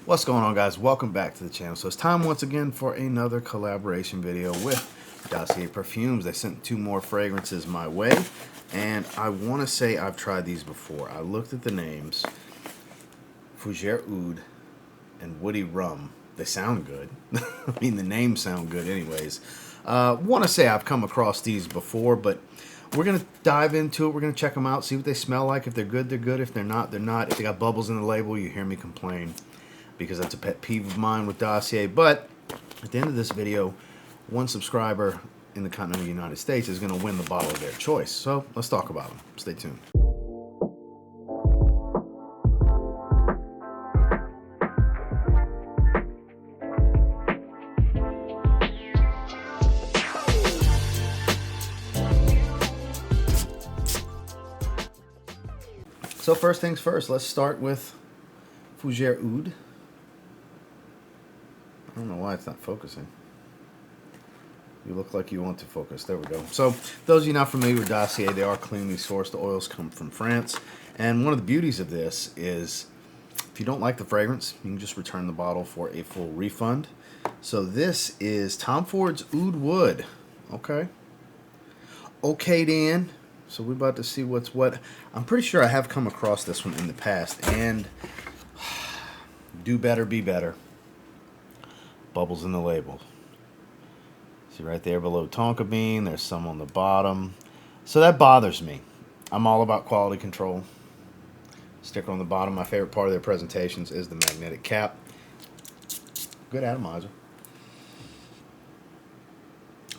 What's going on, guys? Welcome back to the channel. So it's time once again for another collaboration video with Dossier Perfumes. They sent 2 more fragrances my way, and I want to say I've tried these before. I looked at the names: Fougere Oud and Woody Rum. They sound good. I mean, the names sound good anyways. Want to say I've come across these before, but we're going to dive into it. We're going to check them out, see what they smell like. If they're good, they're good. If they're not, they're not. If they got bubbles in the label, you hear me complain, because that's a pet peeve of mine with Dossier. But at the end of this video, one subscriber in the continental United States is going to win the bottle of their choice. So let's talk about them. Stay tuned. So first things first, let's start with Fougere Oud. I don't know why it's not focusing. You look like you want to focus. There we go. So those of you not familiar with Dossier, they are cleanly sourced. The oils come from France. And one of the beauties of this is if you don't like the fragrance, you can just return the bottle for a full refund. So this is Tom Ford's Oud Wood. Okay. Okay, Dan. So we're about to see what's what. I'm pretty sure I have come across this one in the past. And do better, be better. Bubbles in the label. See right there below tonka bean. There's some on the bottom. So that bothers me. I'm all about quality control. Sticker on the bottom. My favorite part of their presentations is the magnetic cap. Good atomizer.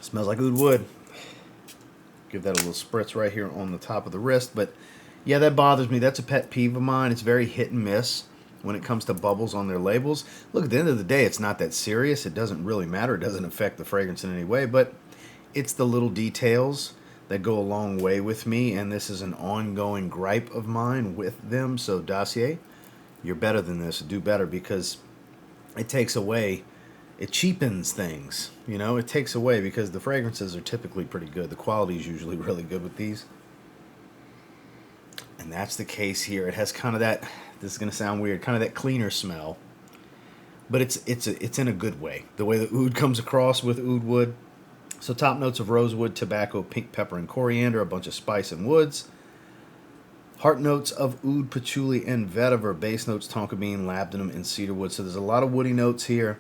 Smells like Oud Wood. Give that a little spritz right here on the top of the wrist. But yeah, that bothers me. That's a pet peeve of mine. It's very hit and miss when it comes to bubbles on their labels. Look, at the end of the day, it's not that serious. It doesn't really matter. It doesn't affect the fragrance in any way. But it's the little details that go a long way with me. And this is an ongoing gripe of mine with them. So Dossier, you're better than this. Do better, because it takes away, it cheapens things. You know, it takes away, because the fragrances are typically pretty good. The quality is usually really good with these. And that's the case here. It has kind of that, this is going to sound weird, kind of that cleaner smell. But it's in a good way. The way the oud comes across with Oud Wood. So top notes of rosewood, tobacco, pink pepper, and coriander, a bunch of spice and woods. Heart notes of oud, patchouli, and vetiver. Base notes, tonka bean, labdanum, and cedarwood. So there's a lot of woody notes here.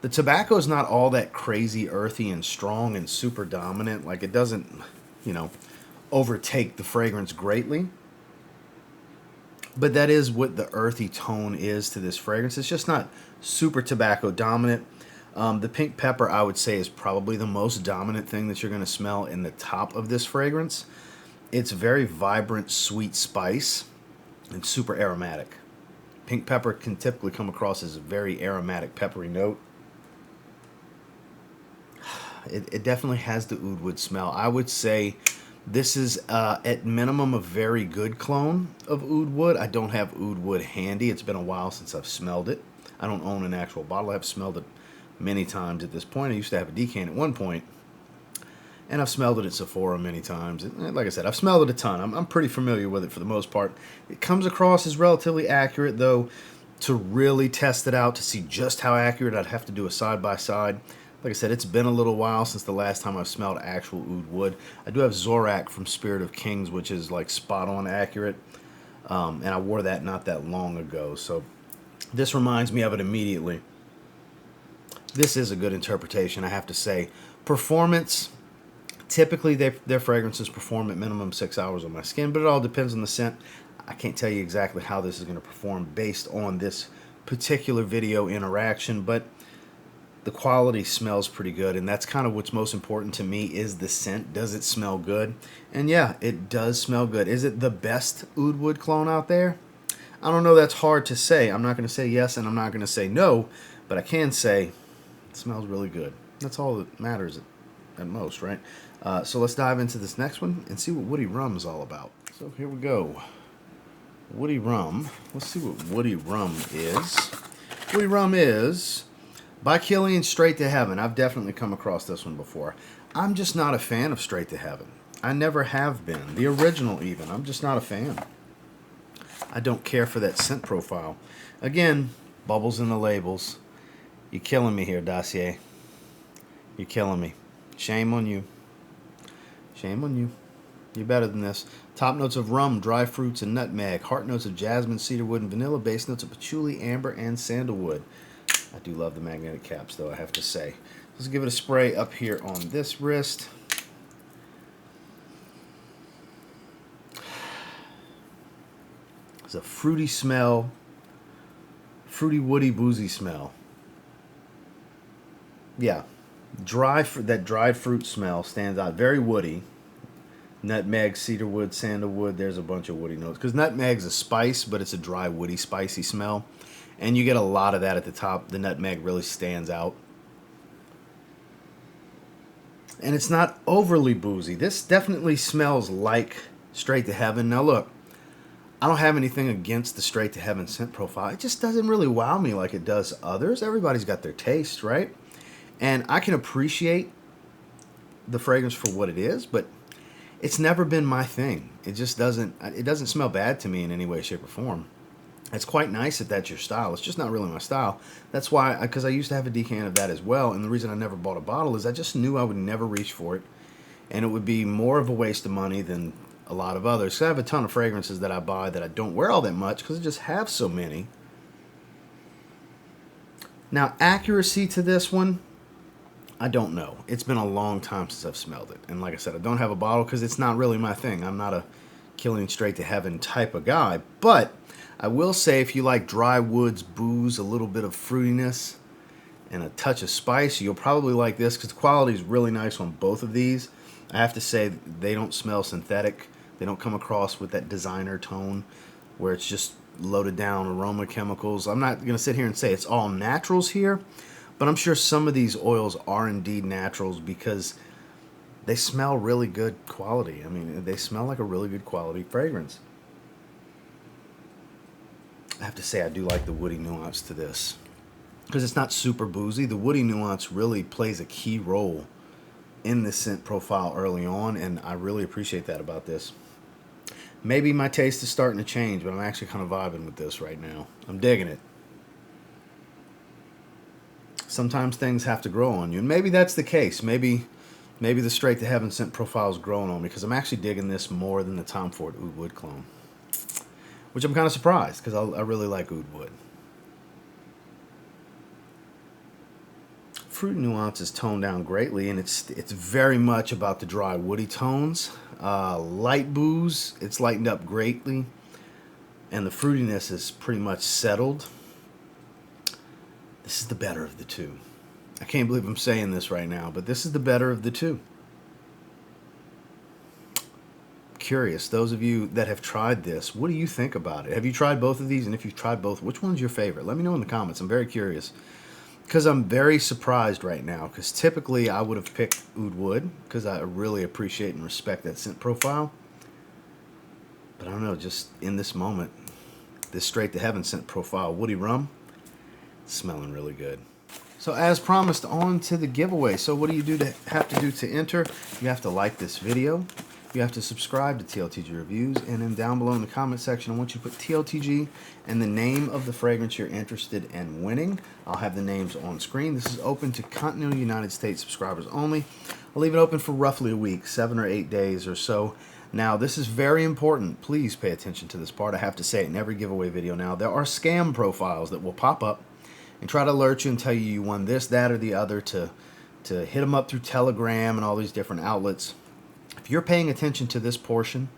The tobacco is not all that crazy earthy and strong and super dominant. Like, it doesn't, you know, overtake the fragrance greatly. But that is what the earthy tone is to this fragrance. It's just not super tobacco dominant. The pink pepper, I would say, is probably the most dominant thing that you're going to smell in the top of this fragrance. It's very vibrant, sweet spice and super aromatic. Pink pepper can typically come across as a very aromatic, peppery note. It definitely has the Oud Wood smell. I would say this is, at minimum, a very good clone of Oud Wood. I don't have Oud Wood handy. It's been a while since I've smelled it. I don't own an actual bottle. I've smelled it many times at this point. I used to have a decan at one point, and I've smelled it at Sephora many times. And like I said, I've smelled it a ton. I'm pretty familiar with it for the most part. It comes across as relatively accurate, though. To really test it out, to see just how accurate, I'd have to do a side-by-side. Like I said, it's been a little while since the last time I've smelled actual Oud Wood. I do have Zorak from Spirit of Kings, which is like spot-on accurate. And I wore that not that long ago. So this reminds me of it immediately. This is a good interpretation, I have to say. Performance, typically their fragrances perform at minimum 6 hours on my skin, but it all depends on the scent. I can't tell you exactly how this is going to perform based on this particular video interaction, but the quality smells pretty good, and that's kind of what's most important to me, is the scent. Does it smell good? And yeah, it does smell good. Is it the best Oud Wood clone out there? I don't know. That's hard to say. I'm not going to say yes, and I'm not going to say no, but I can say it smells really good. That's all that matters at most, right? So let's dive into this next one and see what Woody Rum is all about. So here we go. Woody Rum. Let's see what Woody Rum is. Woody Rum is by Kilian, Straight to Heaven. I've definitely come across this one before. I'm just not a fan of Straight to Heaven. I never have been. The original even. I'm just not a fan. I don't care for that scent profile. Again, Bubbles in the labels. You're killing me here, Dossier. You're killing me. Shame on you. Shame on you. You're better than this. Top notes of rum, dry fruits, and nutmeg. Heart notes of jasmine, cedarwood, and vanilla. Base notes of patchouli, amber, and sandalwood. I do love the magnetic caps, though, I have to say. Let's give it a spray up here on this wrist. It's a fruity smell. Fruity, woody, boozy smell. Yeah. That dried fruit smell stands out. Very woody. Nutmeg, cedarwood, sandalwood. There's a bunch of woody notes. Because nutmeg's a spice, but it's a dry, woody, spicy smell. And you get a lot of that at the top. The nutmeg really stands out. And it's not overly boozy. This definitely smells like Straight to Heaven. Now look, I don't have anything against the Straight to Heaven scent profile. It just doesn't really wow me like it does others. Everybody's got their taste, right? And I can appreciate the fragrance for what it is, but it's never been my thing. It doesn't smell bad to me in any way, shape, or form. It's quite nice if that's your style. It's just not really my style. That's why, because I used to have a decan of that as well, and the reason I never bought a bottle is I just knew I would never reach for it, and it would be more of a waste of money than a lot of others. So I have a ton of fragrances that I buy that I don't wear all that much because I just have so many. Now, accuracy to this one, I don't know. It's been a long time since I've smelled it. And like I said, I don't have a bottle because it's not really my thing. I'm not a Kilian Straight to Heaven type of guy. But I will say if you like dry woods, booze, a little bit of fruitiness, and a touch of spice, you'll probably like this because the quality is really nice on both of these. I have to say they don't smell synthetic. They don't come across with that designer tone where it's just loaded down aroma chemicals. I'm not going to sit here and say it's all naturals here, but I'm sure some of these oils are indeed naturals because they smell really good quality. I mean, they smell like a really good quality fragrance. I have to say I do like the woody nuance to this because it's not super boozy. The woody nuance really plays a key role in the scent profile early on, and I really appreciate that about this. Maybe my taste is starting to change, but I'm actually kind of vibing with this right now. I'm digging it. Sometimes things have to grow on you, and maybe that's the case. Maybe the Straight to Heaven scent profile is growing on me because I'm actually digging this more than the Tom Ford Oud Wood clone, which I'm kind of surprised because I really like Oud Wood. Fruit nuance is toned down greatly, and it's very much about the dry woody tones. Light booze, it's lightened up greatly, and the fruitiness is pretty much settled. This is the better of the two. I can't believe I'm saying this right now, but this is the better of the two. Curious, those of you that have tried this, what do you think about it? Have you tried both of these? And if you've tried both, which one's your favorite? Let me know in the comments. I'm very curious. Because I'm very surprised right now. Because typically I would have picked Oud Wood. Because I really appreciate and respect that scent profile. But I don't know, just in this moment, this Straight to Heaven scent profile, woody rum, smelling really good. So as promised, on to the giveaway. So what do you have to do to enter? You have to like this video. You have to subscribe to TLTG Reviews, and then down below in the comment section, I want you to put TLTG and the name of the fragrance you're interested in winning. I'll have the names on screen. This is open to continental United States subscribers only. I'll leave it open for roughly a week, 7 or 8 days or so. Now, this is very important. Please pay attention to this part. I have to say it in every giveaway video now. There are scam profiles that will pop up and try to alert you and tell you won this, that, or the other to hit them up through Telegram and all these different outlets. If you're paying attention to this portion,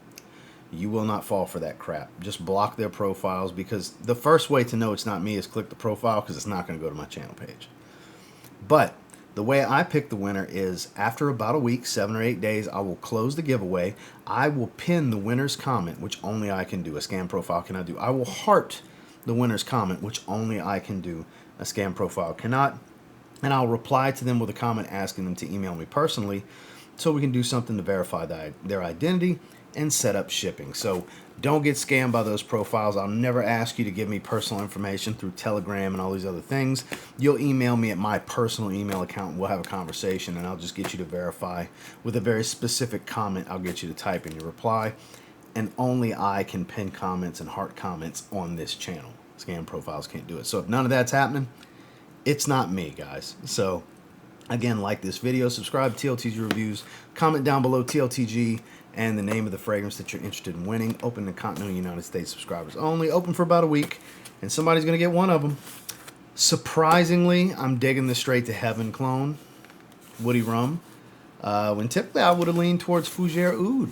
you will not fall for that crap. Just block their profiles, because the first way to know it's not me is click the profile, because it's not going to go to my channel page. But the way I pick the winner is after about a week, 7 or 8 days, I will close the giveaway. I will pin the winner's comment, which only I can do. A scam profile cannot do. I will heart the winner's comment, which only I can do. A scam profile cannot. And I'll reply to them with a comment asking them to email me personally, so we can do something to verify their identity and set up shipping. So don't get scammed by those profiles. I'll never ask you to give me personal information through Telegram and all these other things. You'll email me at my personal email account, and we'll have a conversation, and I'll just get you to verify with a very specific comment. I'll get you to type in your reply, and only I can pin comments and heart comments on this channel. Scan profiles can't do it. So if none of that's happening, it's not me, guys. So again, like this video, subscribe to TLTG Reviews, comment down below TLTG and the name of the fragrance that you're interested in winning. Open to continental United States subscribers only. Open for about a week, and somebody's going to get one of them. Surprisingly, I'm digging the Straight to Heaven clone, Woody Rum, when typically I would have leaned towards Fougere Oud,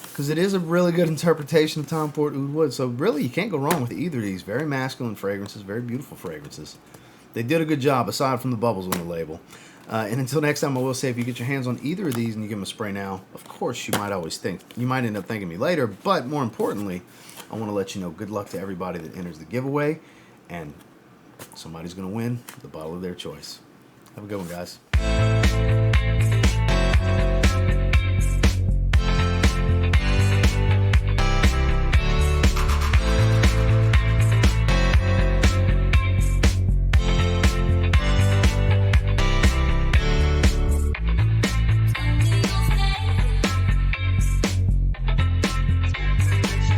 because it is a really good interpretation of Tom Ford Oud Wood. So really, you can't go wrong with either of these. Very masculine fragrances, very beautiful fragrances. They did a good job, aside from the bubbles on the label. And until next time, I will say, if you get your hands on either of these and you give them a spray now, of course, you might end up thanking me later. But more importantly, I want to let you know, good luck to everybody that enters the giveaway. And somebody's going to win the bottle of their choice. Have a good one, guys.